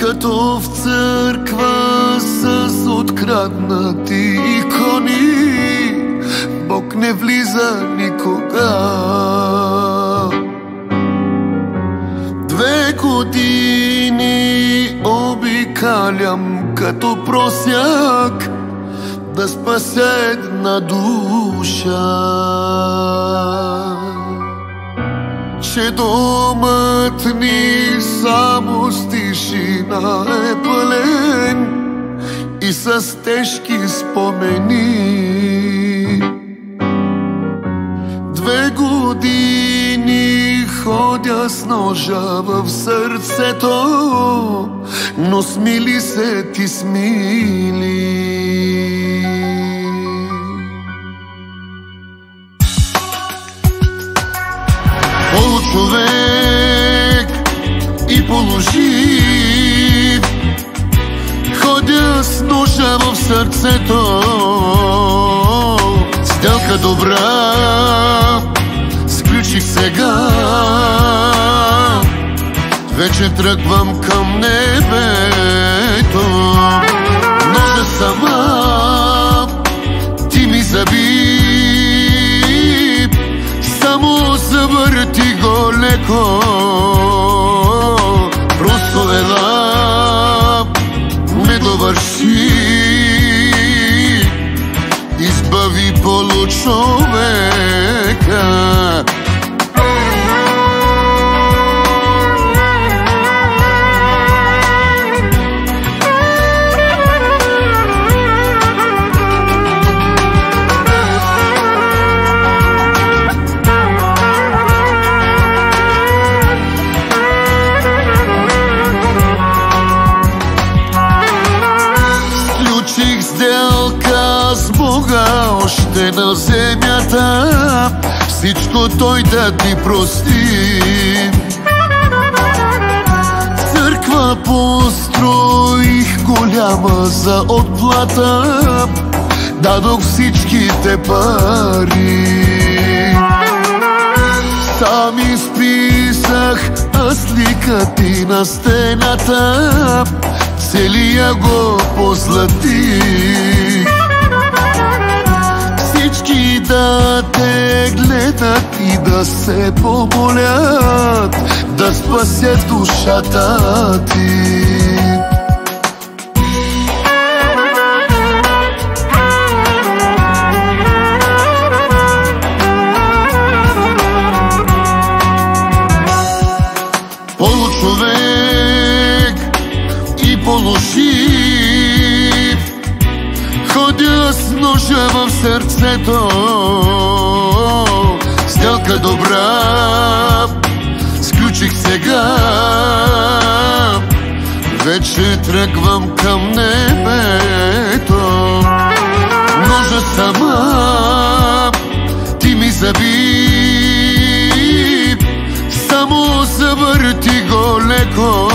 Като в църква с откраднати икони, Бог не влиза никога. 2 години обикалям като просяк да спася една душа, че домът ни само с тишина е пълен и с тежки спомени. 2 години ходя с ножа в сърцето, но смили се ти смили. Получовек и положив, ходя с ножа в сърцето. Сделка добра сключих сега, вече тръгвам към небето. Ножа сама ти ми заби, само завърти го леко. Просто ела ме довърши, избави получовека. Сделка с Бога още на земята, всичко Той да ти прости. Църква построих голяма за отплата, дадох всичките пари. Сам изписах аз лика ти на стената, целия го позлатих. Всички да те гледат и да се помолят, да спасят душата ти. Получовек и полужив, ходя с ножа в сърцето. Сделка добра сключих сега, вече тръгвам към небето. Ножа сама ти ми заби, само завърти го леко.